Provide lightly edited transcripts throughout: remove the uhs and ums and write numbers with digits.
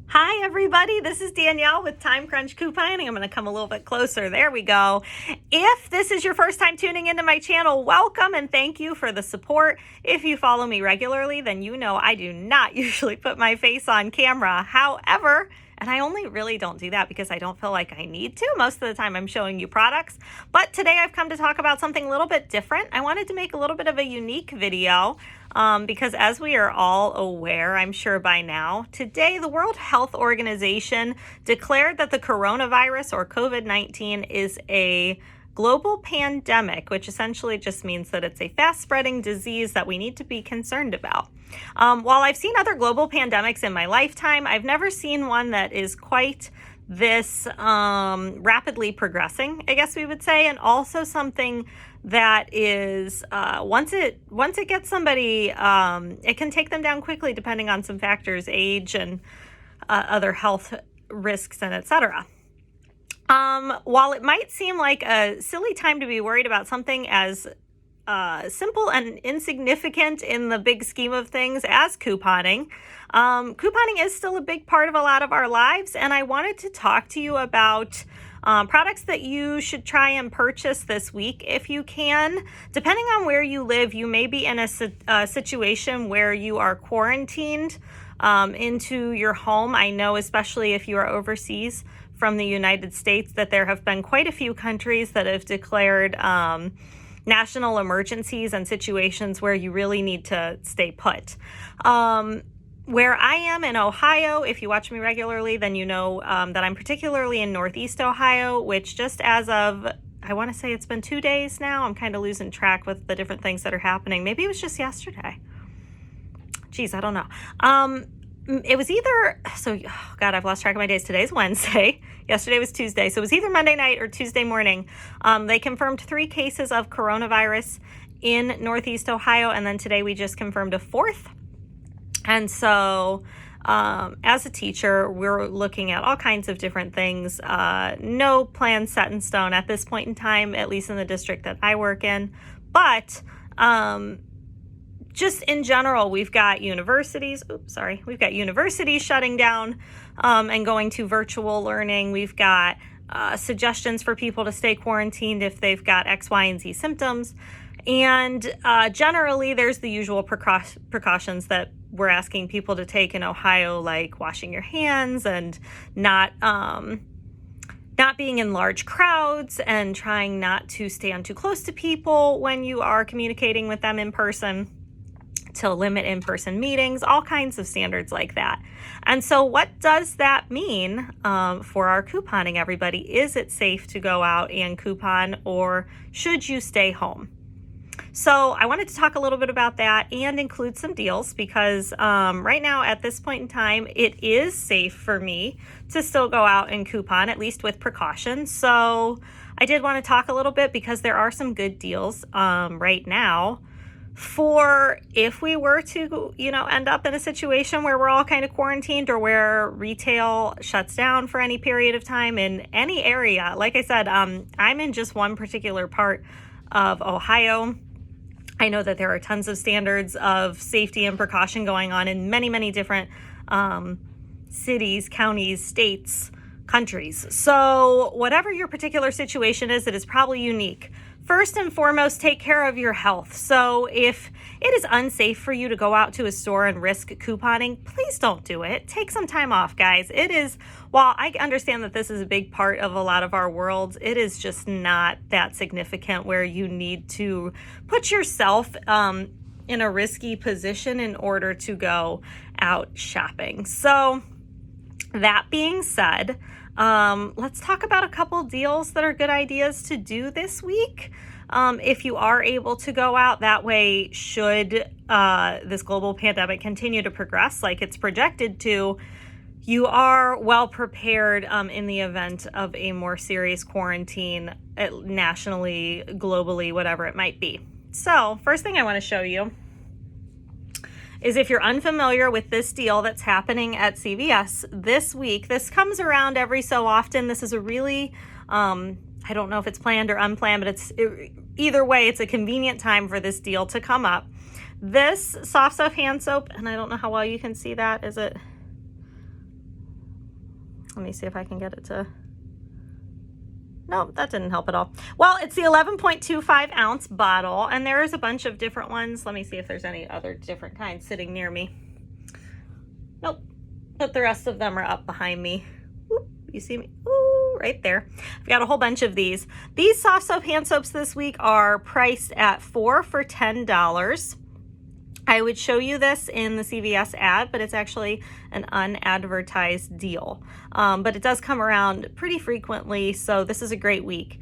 Hi everybody, this is Danielle with Time Crunch Couponing. I'm going to come a little bit closer. There we go. If this is your first time tuning into my channel, welcome and thank you for the support. If you follow me regularly, then you know I do not usually put my face on camera. However, and I only really don't do that because I don't feel like I need to. Most of the time I'm showing you products. But today I've come to talk about something a little bit different. I wanted to make a little bit of a unique video because as we are all aware, I'm sure by now, today the World Health Organization declared that the coronavirus or COVID-19 is a global pandemic, which essentially just means that it's a fast-spreading disease that we need to be concerned about. While I've seen other global pandemics in my lifetime, I've never seen one that is quite this rapidly progressing, I guess we would say, and also something that is once it gets somebody, it can take them down quickly depending on some factors, age and other health risks and etc. While it might seem like a silly time to be worried about something as simple and insignificant in the big scheme of things as couponing, couponing is still a big part of a lot of our lives, and I wanted to talk to you about products that you should try and purchase this week if you can. Depending on where you live, you may be in a situation where you are quarantined into your home. I know, especially if you are overseas from the United States, that there have been quite a few countries that have declared national emergencies and situations where you really need to stay put. Where I am in Ohio, if you watch me regularly, then you know that I'm particularly in Northeast Ohio, which just as of, I want to say it's been 2 days now. I'm kind of losing track with the different things that are happening. Maybe it was just yesterday. Geez, I don't know. It was either, oh God, I've lost track of my days. Today's Wednesday. Yesterday was Tuesday. So it was either Monday night or Tuesday morning. They confirmed 3 cases of coronavirus in Northeast Ohio. And then today we just confirmed a 4th. And so as a teacher, we're looking at all kinds of different things. No plan set in stone at this point in time, at least in the district that I work in. But just in general, we've got universities, we've got universities shutting down and going to virtual learning. We've got suggestions for people to stay quarantined if they've got X, Y, and Z symptoms. And generally, there's the usual precautions that we're asking people to take in Ohio, like washing your hands and not being in large crowds and trying not to stand too close to people when you are communicating with them in person, to limit in-person meetings, all kinds of standards like that. And so what does that mean for our couponing, everybody? Is it safe to go out and coupon, or should you stay home? So I wanted to talk a little bit about that and include some deals because right now at this point in time, it is safe for me to still go out and coupon, at least with precautions. So I did want to talk a little bit because there are some good deals right now for if we were to, end up in a situation where we're all kind of quarantined or where retail shuts down for any period of time in any area. Like I said, I'm in just one particular part of Ohio. I know that there are tons of standards of safety and precaution going on in many, many different cities, counties, states, countries. So whatever your particular situation is, it is probably unique. First and foremost, take care of your health. So if it is unsafe for you to go out to a store and risk couponing, please don't do it. Take some time off, guys. It is, while I understand that this is a big part of a lot of our worlds, it is just not that significant where you need to put yourself in a risky position in order to go out shopping. So that being said, let's talk about a couple deals that are good ideas to do this week. If you are able to go out, that way, should this global pandemic continue to progress like it's projected to, you are well prepared in the event of a more serious quarantine nationally, globally, whatever it might be. So first thing I want to show you is if you're unfamiliar with this deal that's happening at CVS this week. This comes around every so often. This is a really, I don't know if it's planned or unplanned, but either way, it's a convenient time for this deal to come up. This soft stuff hand soap, and I don't know how well you can see that. Is it? Let me see if I can get it to... No, that didn't help at all. Well, it's the 11.25 ounce bottle, and there is a bunch of different ones. Let me see if there's any other different kinds sitting near me. Nope, but the rest of them are up behind me. Whoop, you see me? Ooh, right there. I've got a whole bunch of these. These soft soap hand soaps this week are priced at 4 for $10. I would show you this in the CVS ad, but it's actually an unadvertised deal. But it does come around pretty frequently, so this is a great week.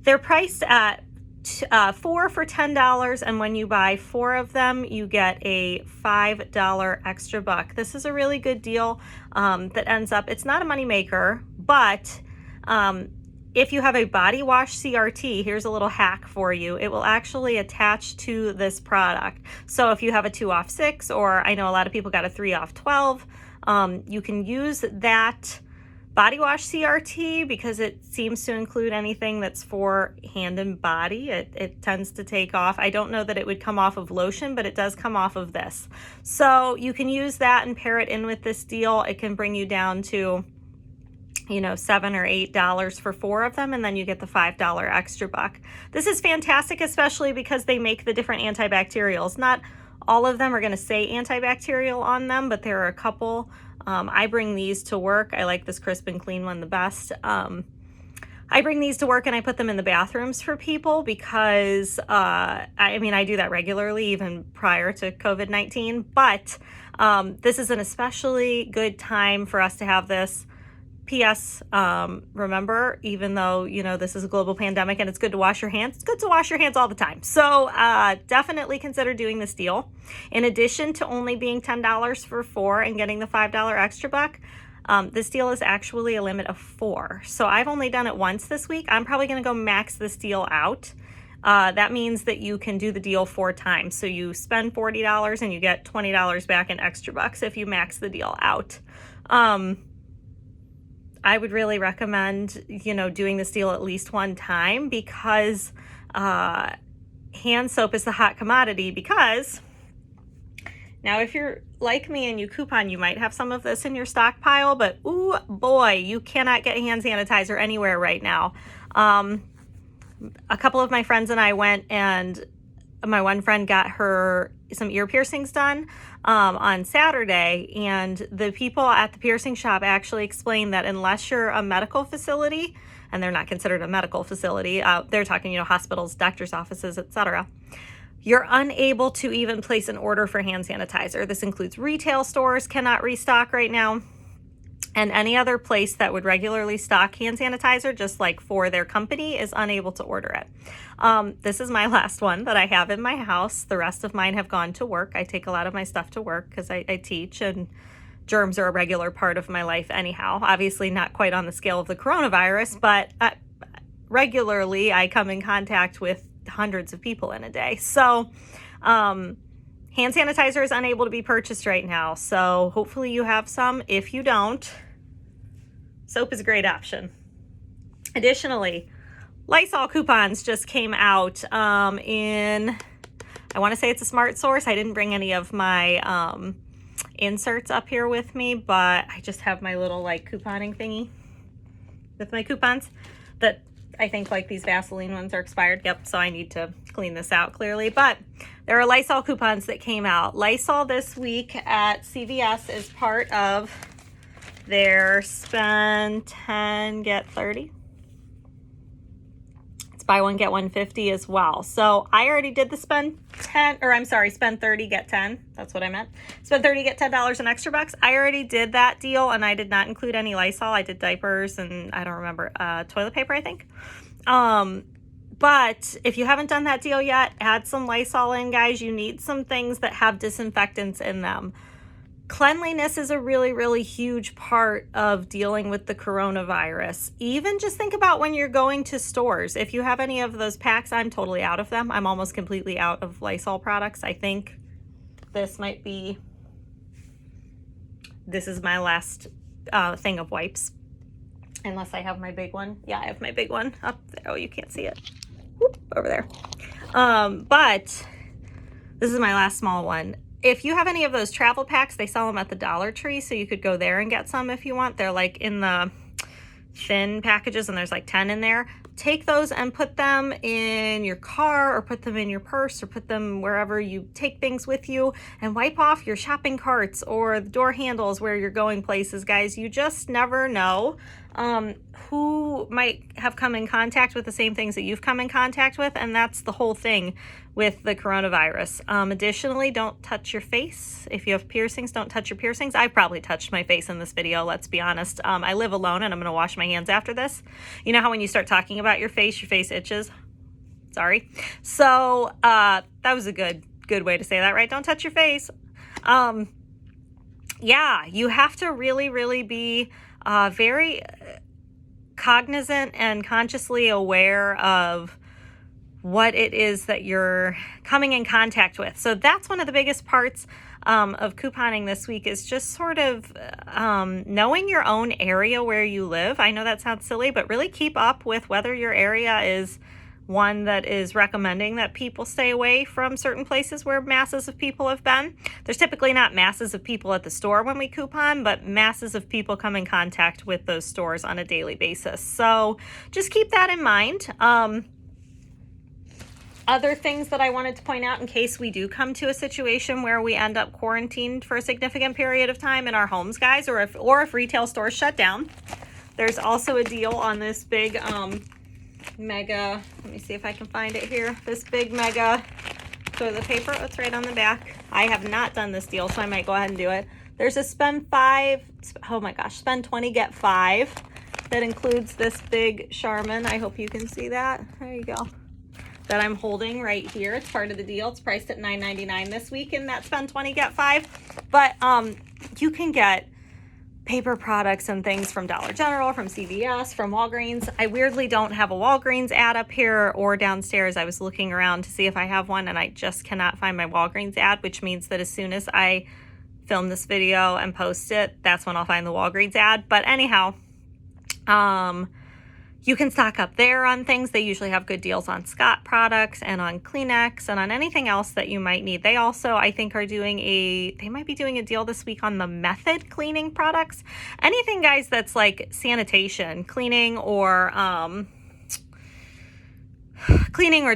They're priced at 4 for $10, and when you buy 4 of them, you get a $5 extra buck. This is a really good deal that ends up, it's not a moneymaker, but if you have a body wash CRT, here's a little hack for you. It will actually attach to this product. So if you have a 2 off 6, or I know a lot of people got a 3 off 12, you can use that body wash CRT because it seems to include anything that's for hand and body. It tends to take off. I don't know that it would come off of lotion, but it does come off of this. So you can use that and pair it in with this deal. It can bring you down to, you know, $7 or $8 for 4 of them, and then you get the $5 extra buck. This is fantastic, especially because they make the different antibacterials. Not all of them are going to say antibacterial on them, but there are a couple. I bring these to work. I like this crisp and clean one the best. I bring these to work and I put them in the bathrooms for people because, I mean, I do that regularly, even prior to COVID-19, but this is an especially good time for us to have this. P.S. Remember, even though, you know, this is a global pandemic and it's good to wash your hands, it's good to wash your hands all the time. So definitely consider doing this deal. In addition to only being $10 for 4 and getting the $5 extra buck, this deal is actually a limit of 4. So I've only done it once this week. I'm probably going to go max this deal out. That means that you can do the deal 4 times. So you spend $40 and you get $20 back in extra bucks if you max the deal out. I would really recommend, you know, doing this deal at least one time because hand soap is the hot commodity. Because now if you're like me and you coupon, you might have some of this in your stockpile, but ooh boy, you cannot get hand sanitizer anywhere right now. A couple of my friends and I went, and my one friend got her some ear piercings done on Saturday, and the people at the piercing shop actually explained that unless you're a medical facility, and they're not considered a medical facility, they're talking, you know, hospitals, doctors' offices, etc., you're unable to even place an order for hand sanitizer. This includes retail stores cannot restock right now, and any other place that would regularly stock hand sanitizer, just like for their company, is unable to order it. This is my last one that I have in my house. The rest of mine have gone to work. I take a lot of my stuff to work because I teach, and germs are a regular part of my life anyhow. Obviously not quite on the scale of the coronavirus, but regularly I come in contact with hundreds of people in a day. So hand sanitizer is unable to be purchased right now. So hopefully you have some. If you don't, soap is a great option. Additionally, Lysol coupons just came out in, I want to say it's a Smart Source. I didn't bring any of my inserts up here with me, but I just have my little like couponing thingy with my coupons that I think like these Vaseline ones are expired. Yep, so I need to clean this out clearly. But there are Lysol coupons that came out. Lysol this week at CVS is part of their spend 10, get 30. It's buy one, get one 50 as well. So I already did the spend 30, get 10. That's what I meant. Spend 30, get $10 in extra bucks. I already did that deal, and I did not include any Lysol. I did diapers and I don't remember, toilet paper, I think. But if you haven't done that deal yet, add some Lysol in, guys. You need some things that have disinfectants in them. Cleanliness is a really, really huge part of dealing with the coronavirus. Even just think about when you're going to stores. If you have any of those packs, I'm totally out of them. I'm almost completely out of Lysol products. I think this is my last thing of wipes. Unless I have my big one. Yeah, I have my big one up there. Oh, you can't see it. Whoop, over there. But this is my last small one. if you have any of those travel packs, they sell them at the Dollar Tree, so you could go there and get some if you want. They're like in the thin packages, and there's like 10 in there. Take those and put them in your car, or put them in your purse, or put them wherever you take things with you, and wipe off your shopping carts or the door handles where you're going places, guys. You just never know who might have come in contact with the same things that you've come in contact with, and that's the whole thing with the coronavirus. Additionally, don't touch your face. If you have piercings, don't touch your piercings. I've probably touched my face in this video, let's be honest. I live alone, and I'm going to wash my hands after this. You know how when you start talking about your face itches? Sorry. So that was a good way to say that, right? Don't touch your face. Yeah, you have to really be very cognizant and consciously aware of what it is that you're coming in contact with. So that's one of the biggest parts of couponing this week, is just sort of knowing your own area where you live. I know that sounds silly, but really keep up with whether your area is one that is recommending that people stay away from certain places where masses of people have been. There's typically not masses of people at the store when we coupon, but masses of people come in contact with those stores on a daily basis. So just keep that in mind. Other things that I wanted to point out in case we do come to a situation where we end up quarantined for a significant period of time in our homes, guys, or if retail stores shut down. There's also a deal on this big mega, let me see if I can find it here, this big mega toilet paper. It's right on the back. I have not done this deal, so I might go ahead and do it. There's a spend 20 get 5 that includes this big Charmin. I hope you can see that. There you go. That I'm holding right here. It's part of the deal. It's priced at $9.99 this week in that spend 20 get 5. But you can get paper products and things from Dollar General, from CVS, from Walgreens. I weirdly don't have a Walgreens ad up here or downstairs. I was looking around to see if I have one, and I just cannot find my Walgreens ad, which means that as soon as I film this video and post it, that's when I'll find the Walgreens ad. But anyhow, you can stock up there on things. They usually have good deals on Scott products and on Kleenex and on anything else that you might need. They also, I think, are doing they might be doing a deal this week on the Method cleaning products. Anything, guys, that's like sanitation, cleaning or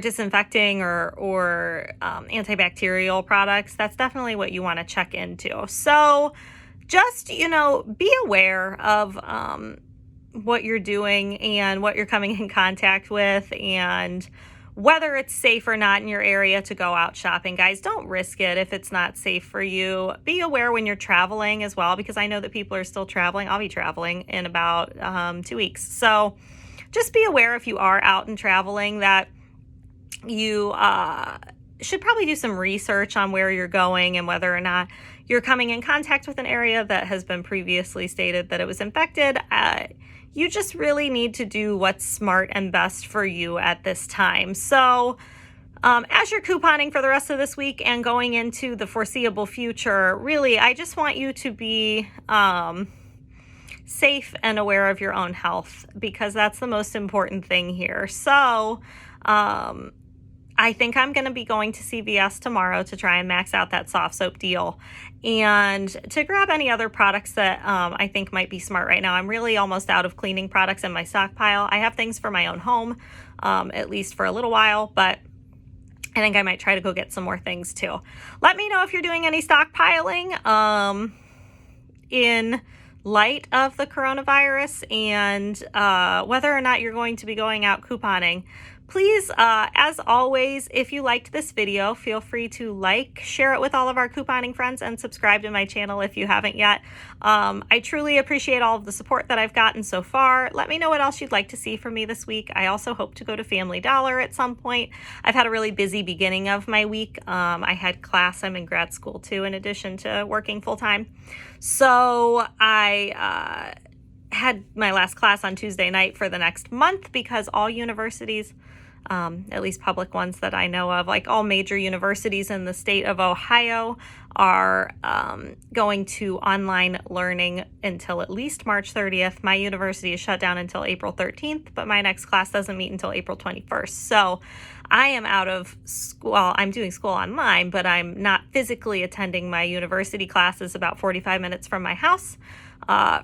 disinfecting or antibacterial products, that's definitely what you want to check into. So just, be aware of what you're doing and what you're coming in contact with, and whether it's safe or not in your area to go out shopping. Guys, don't risk it if it's not safe for you. Be aware when you're traveling as well, because I know that people are still traveling. I'll be traveling in about 2 weeks. So just be aware if you are out and traveling that you should probably do some research on where you're going and whether or not you're coming in contact with an area that has been previously stated that it was infected. You just really need to do what's smart and best for you at this time. So as you're couponing for the rest of this week and going into the foreseeable future, really, I just want you to be safe and aware of your own health, because that's the most important thing here. So I think I'm going to be going to CVS tomorrow to try and max out that soft soap deal and to grab any other products that I think might be smart right now. I'm really almost out of cleaning products in my stockpile. I have things for my own home, at least for a little while, but I think I might try to go get some more things too. Let me know if you're doing any stockpiling in light of the coronavirus, and whether or not you're going to be going out couponing. Please, as always, if you liked this video, feel free to like, share it with all of our couponing friends, and subscribe to my channel if you haven't yet. I truly appreciate all of the support that I've gotten so far. Let me know what else you'd like to see from me this week. I also hope to go to Family Dollar at some point. I've had a really busy beginning of my week. I had class. I'm in grad school too, in addition to working full-time. So I had my last class on Tuesday night for the next month, because all universities at least public ones that I know of. Like all major universities in the state of Ohio are going to online learning until at least March 30th. My university is shut down until April 13th, but my next class doesn't meet until April 21st. So I am out of school. Well, I'm doing school online, but I'm not physically attending my university classes about 45 minutes from my house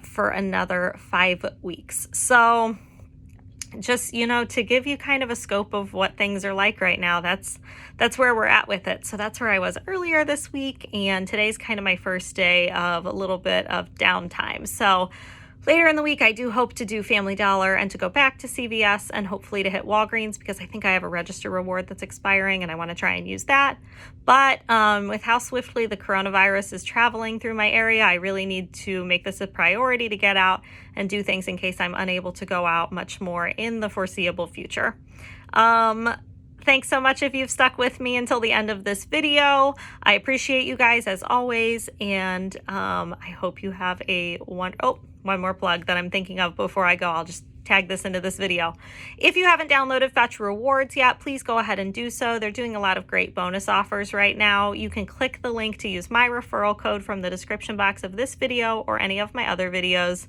for another 5 weeks. So just, to give you kind of a scope of what things are like right now, that's where we're at with it. So that's where I was earlier this week, and today's kind of my first day of a little bit of downtime. So later in the week, I do hope to do Family Dollar and to go back to CVS and hopefully to hit Walgreens, because I think I have a register reward that's expiring and I want to try and use that. But with how swiftly the coronavirus is traveling through my area, I really need to make this a priority to get out and do things in case I'm unable to go out much more in the foreseeable future. Thanks so much if you've stuck with me until the end of this video. I appreciate you guys as always, and I hope you have one more plug that I'm thinking of before I go. I'll just tag this into this video. If you haven't downloaded Fetch Rewards yet, please go ahead and do so. They're doing a lot of great bonus offers right now. You can click the link to use my referral code from the description box of this video or any of my other videos.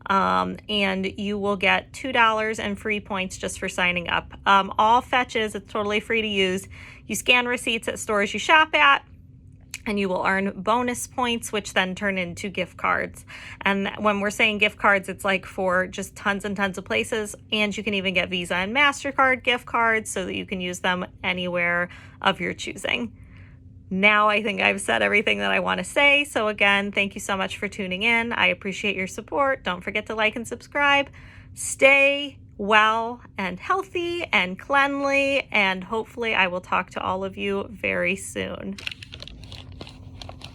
And you will get $2 and free points just for signing up. All fetches, it's totally free to use. You scan receipts at stores you shop at, and you will earn bonus points, which then turn into gift cards. And when we're saying gift cards, it's like for just tons and tons of places. And you can even get Visa and MasterCard gift cards so that you can use them anywhere of your choosing. Now I think I've said everything that I want to say. So again, thank you so much for tuning in. I appreciate your support. Don't forget to like and subscribe. Stay well and healthy and cleanly, and hopefully I will talk to all of you very soon.